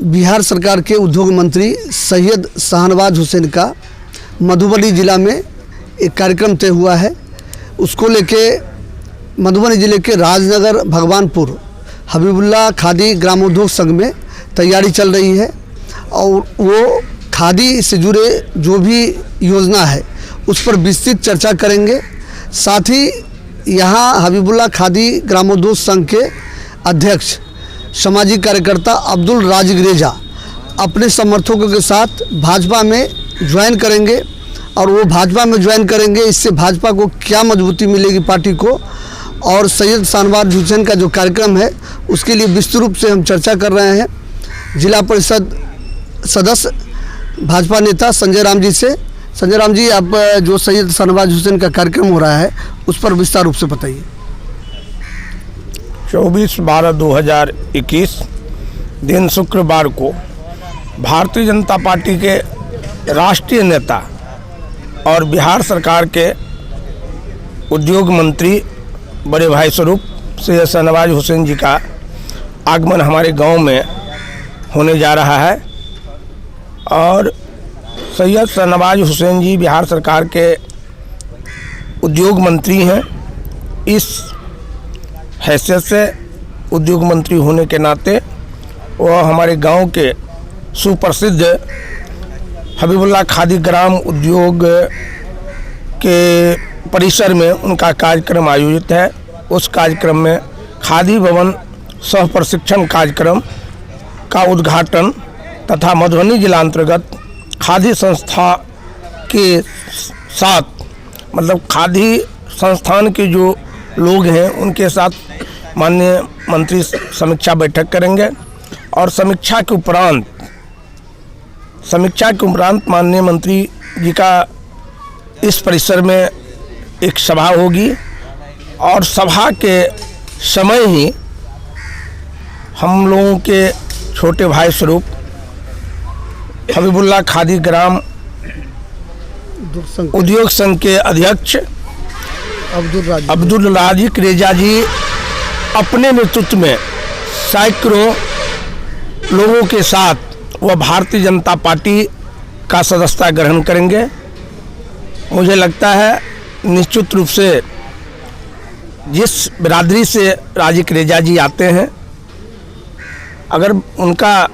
बिहार सरकार के उद्योग मंत्री सैयद शाहनवाज हुसैन का मधुबनी ज़िला में एक कार्यक्रम तय हुआ है। उसको लेके मधुबनी ज़िले के राजनगर भगवानपुर हबीबुल्लाह खादी ग्रामोद्योग संघ में तैयारी चल रही है और वो खादी से जुड़े जो भी योजना है उस पर विस्तृत चर्चा करेंगे। साथ ही यहाँ हबीबुल्लाह खादी ग्रामोद्योग संघ के अध्यक्ष सामाजिक कार्यकर्ता अब्दुल राजिक रेजा अपने समर्थकों के साथ भाजपा में ज्वाइन करेंगे और वो भाजपा में ज्वाइन करेंगे। इससे भाजपा को क्या मजबूती मिलेगी पार्टी को, और सैयद शाहनवाज हुसैन का जो कार्यक्रम है उसके लिए विस्तृत रूप से हम चर्चा कर रहे हैं जिला परिषद सदस्य भाजपा नेता संजय राम जी से। संजय राम जी, आप जो सैयद शाहनवाज हुसैन का कार्यक्रम हो रहा है उस पर विस्तार रूप से बताइए। 24/12/2021 दिन शुक्रवार को भारतीय जनता पार्टी के राष्ट्रीय नेता और बिहार सरकार के उद्योग मंत्री बड़े भाई स्वरूप सैयद शाहनवाज हुसैन जी का आगमन हमारे गांव में होने जा रहा है। और सैयद शाहनवाज हुसैन जी बिहार सरकार के उद्योग मंत्री हैं। इस हैसियत से उद्योग मंत्री होने के नाते वह हमारे गांव के सुप्रसिद्ध हबीबुल्लाह खादी ग्राम उद्योग के परिसर में उनका कार्यक्रम आयोजित है। उस कार्यक्रम में खादी भवन सह प्रशिक्षण कार्यक्रम का उद्घाटन तथा मधुबनी जिला अंतर्गत खादी संस्था के साथ मतलब खादी संस्थान के जो लोग हैं उनके साथ माननीय मंत्री समीक्षा बैठक करेंगे। और समीक्षा के उपरांत माननीय मंत्री जी का इस परिसर में एक सभा होगी और सभा के समय ही हम लोगों के छोटे भाई स्वरूप हबीबुल्लाह खादी ग्राम उद्योग संघ के अध्यक्ष अब्दुल राजिक रेजा जी अपने नेतृत्व में सैकड़ों लोगों के साथ वह भारतीय जनता पार्टी का सदस्यता ग्रहण करेंगे। मुझे लगता है निश्चित रूप से जिस बिरादरी से राजिक रेजा जी आते हैं, अगर उनका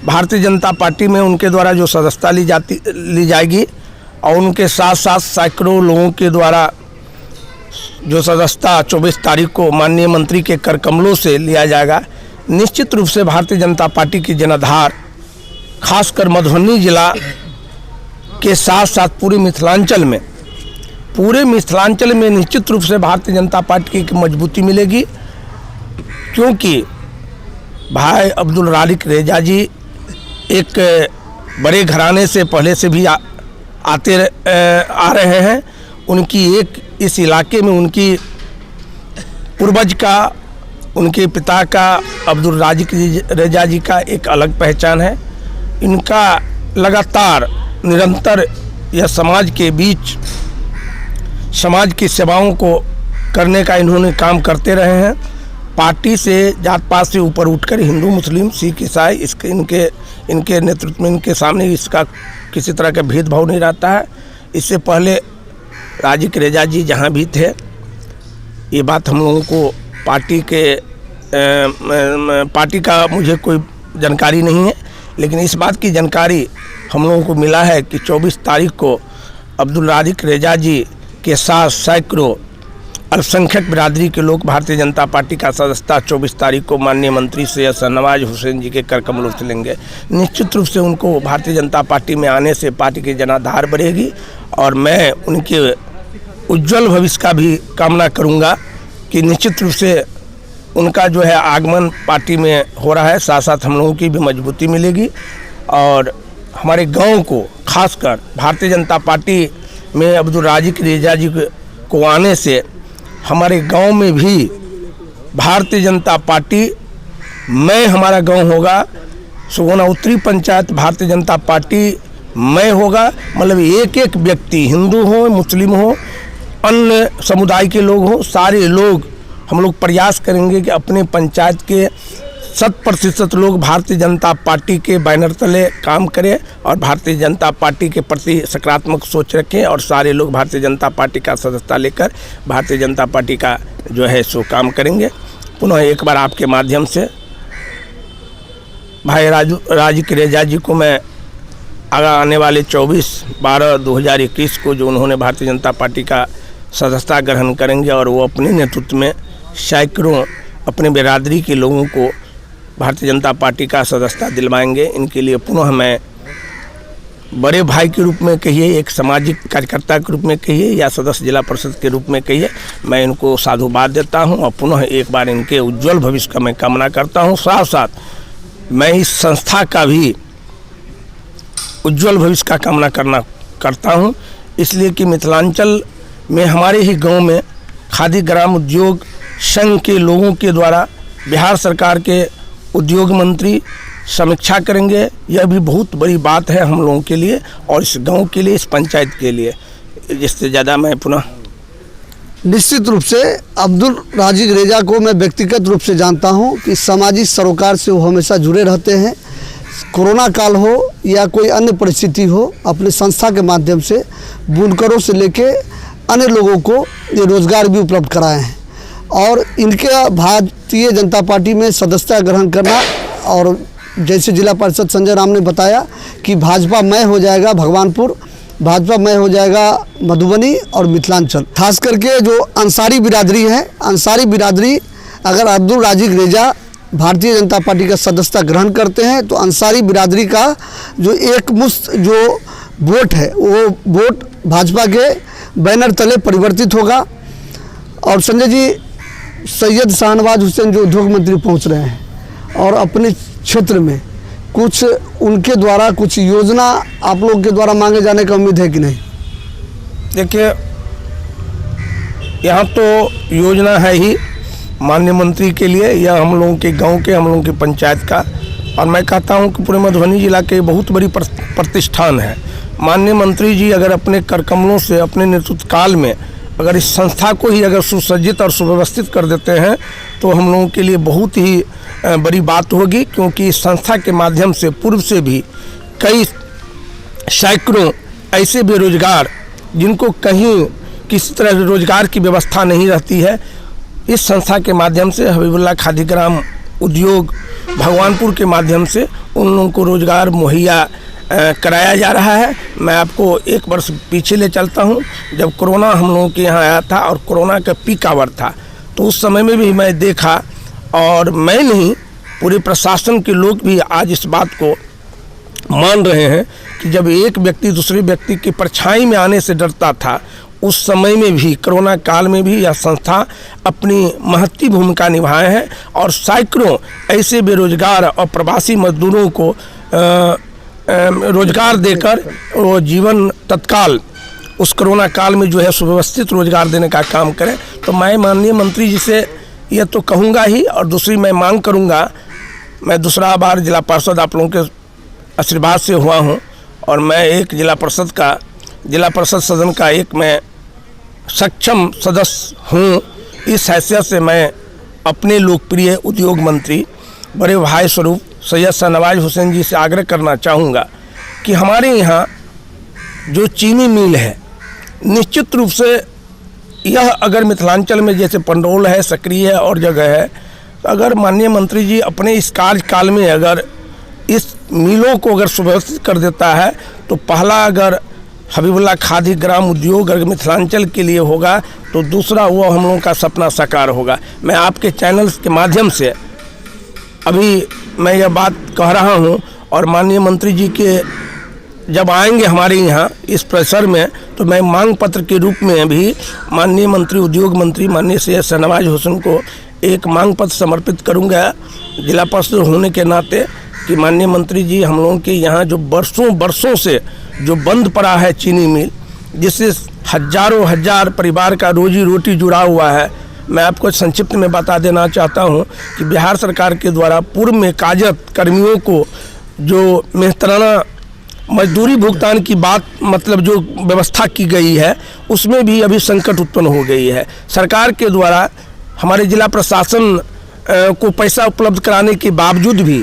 भारतीय जनता पार्टी में उनके द्वारा जो सदस्यता ली जाएगी और उनके साथ साथ सैकड़ों लोगों के द्वारा जो सदस्यता 24 तारीख को माननीय मंत्री के कर कमलों से लिया जाएगा, निश्चित रूप से भारतीय जनता पार्टी की जनाधार खासकर मधुबनी जिला के साथ साथ पूरे मिथिलांचल में निश्चित रूप से भारतीय जनता पार्टी की मजबूती मिलेगी। क्योंकि भाई अब्दुल राजिक रेजा जी एक बड़े घराने से पहले से भी आ रहे हैं। उनकी एक इस इलाके में उनकी पूर्वज का, उनके पिता का, अब्दुल राजिक रेजा जी का एक अलग पहचान है। इनका लगातार निरंतर यह समाज के बीच समाज की सेवाओं को करने का इन्होंने काम करते रहे हैं। पार्टी से जात पात से ऊपर उठकर हिंदू मुस्लिम सिख ईसाई इनके नेतृत्व में इनके सामने इसका किसी तरह का भेदभाव नहीं रहता है। इससे पहले राजिक रेजा जी जहाँ भी थे, ये बात हम लोगों को पार्टी का मुझे कोई जानकारी नहीं है, लेकिन इस बात की जानकारी हम लोगों को मिला है कि 24 तारीख को अब्दुल राजिक रेजा जी के साथ सैकड़ों अल्पसंख्यक बिरादरी के लोग भारतीय जनता पार्टी का सदस्यता 24 तारीख को माननीय मंत्री सैयद शाहनवाज हुसैन जी के कर कमलों से लेंगे। निश्चित रूप से उनको भारतीय जनता पार्टी में आने से पार्टी की जनाधार बढ़ेगी और मैं उनके उज्जवल भविष्य का भी कामना करूंगा कि निश्चित रूप से उनका जो है आगमन पार्टी में हो रहा है, साथ साथ हम लोगों की भी मजबूती मिलेगी और हमारे गांव को खासकर भारतीय जनता पार्टी में अब्दुल राजिक रेजा जी को आने से हमारे गांव में भी भारतीय जनता पार्टी में हमारा गांव होगा। सुगोना उत्तरी पंचायत भारतीय जनता पार्टी में होगा। मतलब एक एक व्यक्ति, हिंदू हो, मुस्लिम हो, अन्य समुदाय के लोग हो, सारे लोग हम लोग प्रयास करेंगे कि अपने पंचायत के 100% लोग भारतीय जनता पार्टी के बैनर तले काम करें और भारतीय जनता पार्टी के प्रति सकारात्मक सोच रखें और सारे लोग भारतीय जनता पार्टी का सदस्यता लेकर भारतीय जनता पार्टी का जो है सो काम करेंगे। पुनः एक बार आपके माध्यम से भाई राजिक रेजा जी को मैं आने वाले 24/12/2021 को जो उन्होंने भारतीय जनता पार्टी का सदस्यता ग्रहण करेंगे और वो अपने नेतृत्व में सैकड़ों अपने बिरादरी के लोगों को भारतीय जनता पार्टी का सदस्यता दिलवाएंगे। इनके लिए पुनः मैं बड़े भाई के रूप में कहिए, एक सामाजिक कार्यकर्ता के रूप में कहिए या सदस्य जिला परिषद के रूप में कहिए, मैं इनको साधुवाद देता हूं और पुनः एक बार इनके उज्जवल भविष्य का मैं कामना करता हूं। साथ साथ मैं इस संस्था का भी उज्जवल भविष्य का कामना करता हूं, इसलिए कि मिथिलांचल में हमारे ही गांव में खादी ग्राम उद्योग संघ के लोगों के द्वारा बिहार सरकार के उद्योग मंत्री समीक्षा करेंगे। यह भी बहुत बड़ी बात है हम लोगों के लिए और इस गांव के लिए, इस पंचायत के लिए। इससे ज़्यादा मैं पुनः निश्चित रूप से अब्दुल राजिक रेजा को मैं व्यक्तिगत रूप से जानता हूं कि सामाजिक सरोकार से वो हमेशा जुड़े रहते हैं। कोरोना काल हो या कोई अन्य परिस्थिति हो, अपने संस्था के माध्यम से बुनकरों से लेके अन्य लोगों को ये रोजगार भी उपलब्ध कराए हैं और इनके भारतीय जनता पार्टी में सदस्यता ग्रहण करना और जैसे जिला परिषद संजय राम ने बताया कि भाजपा मय हो जाएगा भगवानपुर, भाजपा मय हो जाएगा मधुबनी और मिथिलांचल। खास करके जो अंसारी बिरादरी है, अंसारी बिरादरी अगर अब्दुल राजिक रेजा भारतीय जनता पार्टी का सदस्यता ग्रहण करते हैं तो अंसारी बिरादरी का जो एक मुश्त जो वोट है वो वोट भाजपा के बैनर तले परिवर्तित होगा। और संजय जी, सैयद शाहनवाज हुसैन जो उद्योग मंत्री पहुंच रहे हैं और अपने क्षेत्र में कुछ उनके द्वारा कुछ योजना आप लोग के द्वारा मांगे जाने का उम्मीद है कि नहीं? देखिए, यहाँ तो योजना है ही माननीय मंत्री के लिए, यह हम लोगों के गांव के, हम लोगों की पंचायत का, और मैं कहता हूँ कि पूरे मधुबनी जिला के बहुत बड़ी प्रतिष्ठान है। माननीय मंत्री जी अगर अपने करकमलों से अपने नेतृत्व काल में अगर इस संस्था को ही अगर सुसज्जित और सुव्यवस्थित कर देते हैं तो हम लोगों के लिए बहुत ही बड़ी बात होगी, क्योंकि इस संस्था के माध्यम से पूर्व से भी कई सैकड़ों ऐसे बेरोजगार जिनको कहीं किसी तरह रोजगार की व्यवस्था नहीं रहती है, इस संस्था के माध्यम से हबीबुल्लाह खादी ग्राम उद्योग भगवानपुर के माध्यम से उन लोगों को रोजगार मुहैया कराया जा रहा है। मैं आपको एक वर्ष पीछे ले चलता हूं, जब कोरोना हम लोगों के यहाँ आया था और कोरोना का पीक आवर था, तो उस समय में भी मैं देखा, और मैं नहीं पूरे प्रशासन के लोग भी आज इस बात को मान रहे हैं कि जब एक व्यक्ति दूसरे व्यक्ति की परछाई में आने से डरता था, उस समय में भी कोरोना काल में भी यह संस्था अपनी महत्वपूर्ण भूमिका निभाए हैं और सैकड़ों ऐसे बेरोजगार और प्रवासी मजदूरों को रोजगार देकर वो जीवन तत्काल उस कोरोना काल में जो है सुव्यवस्थित रोजगार देने का काम करें। तो मैं माननीय मंत्री जी से यह तो कहूँगा ही, और दूसरी मैं मांग करूँगा, मैं दूसरा बार जिला पार्षद आप लोगों के आशीर्वाद से हुआ हूँ और मैं एक जिला परिषद सदन का एक मैं सक्षम सदस्य हूँ। इस हैसियत से मैं अपने लोकप्रिय उद्योग मंत्री बड़े भाई स्वरूप सैयद शाहनवाज हुसैन जी से आग्रह करना चाहूँगा कि हमारे यहाँ जो चीनी मिल है, निश्चित रूप से यह अगर मिथिलांचल में जैसे पंडौल है, सकरी है और जगह है, अगर माननीय मंत्री जी अपने इस कार्यकाल में अगर इस मिलों को अगर सुव्यवस्थित कर देता है तो पहला अगर हबीबुल्लाह खादी ग्राम उद्योग अगर मिथिलांचल के लिए होगा तो दूसरा वो हम लोगों का सपना साकार होगा। मैं आपके चैनल्स के माध्यम से अभी मैं यह बात कह रहा हूं और माननीय मंत्री जी के जब आएंगे हमारे यहाँ इस परिसर में तो मैं मांग पत्र के रूप में भी माननीय मंत्री उद्योग मंत्री माननीय सैयद शाहनवाज हुसैन को एक मांग पत्र समर्पित करूँगा जिला परिषद होने के नाते कि माननीय मंत्री जी हम लोगों के यहाँ जो बरसों से जो बंद पड़ा है चीनी मिल, जिससे हजारों हजार परिवार का रोजी रोटी जुड़ा हुआ है। मैं आपको संक्षिप्त में बता देना चाहता हूं कि बिहार सरकार के द्वारा पूर्व में कार्यरत कर्मियों को जो मेहतराना मजदूरी भुगतान की बात मतलब जो व्यवस्था की गई है उसमें भी अभी संकट उत्पन्न हो गई है। सरकार के द्वारा हमारे जिला प्रशासन को पैसा उपलब्ध कराने के बावजूद भी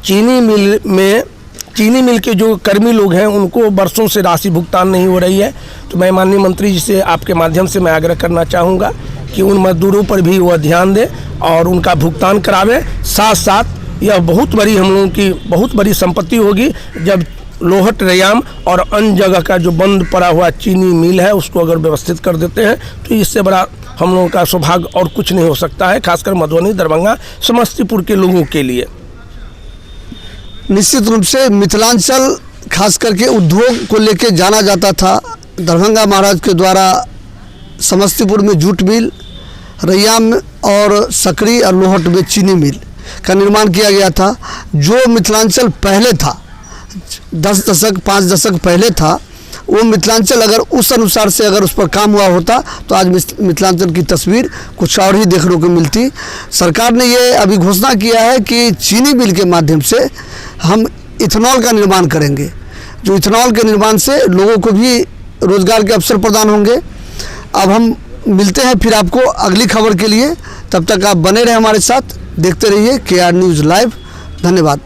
चीनी मिल के जो कर्मी लोग हैं उनको बरसों से राशि भुगतान नहीं हो रही है। तो मैं माननीय मंत्री जी से आपके माध्यम से मैं आग्रह करना चाहूँगा कि उन मजदूरों पर भी वह ध्यान दें और उनका भुगतान करावें। साथ साथ यह बहुत बड़ी हम लोगों की बहुत बड़ी संपत्ति होगी जब लोहट रैयाम और अन्य जगह का जो बंद पड़ा हुआ चीनी मिल है उसको अगर व्यवस्थित कर देते हैं तो इससे बड़ा हम लोगों का सौभाग्य और कुछ नहीं हो सकता है, खासकर मधुबनी, दरभंगा, समस्तीपुर के लोगों के लिए। निश्चित रूप से मिथिलांचल खास करके उद्योग को लेके जाना जाता था। दरभंगा महाराज के द्वारा समस्तीपुर में जूट मिल, रैयाम और सकरी और लोहट में चीनी मिल का निर्माण किया गया था। जो मिथिलांचल पहले था 10 दशक 5 दशक पहले था, वो मिथिलांचल अगर उस अनुसार से अगर उस पर काम हुआ होता तो आज मिथिलांचल की तस्वीर कुछ और ही देखने को मिलती। सरकार ने ये अभी घोषणा किया है कि चीनी मिल के माध्यम से हम इथेनॉल का निर्माण करेंगे, जो इथेनॉल के निर्माण से लोगों को भी रोजगार के अवसर प्रदान होंगे। अब हम मिलते हैं फिर आपको अगली खबर के लिए, तब तक आप बने रहे हमारे साथ, देखते रहिए KR न्यूज़ लाइव। धन्यवाद।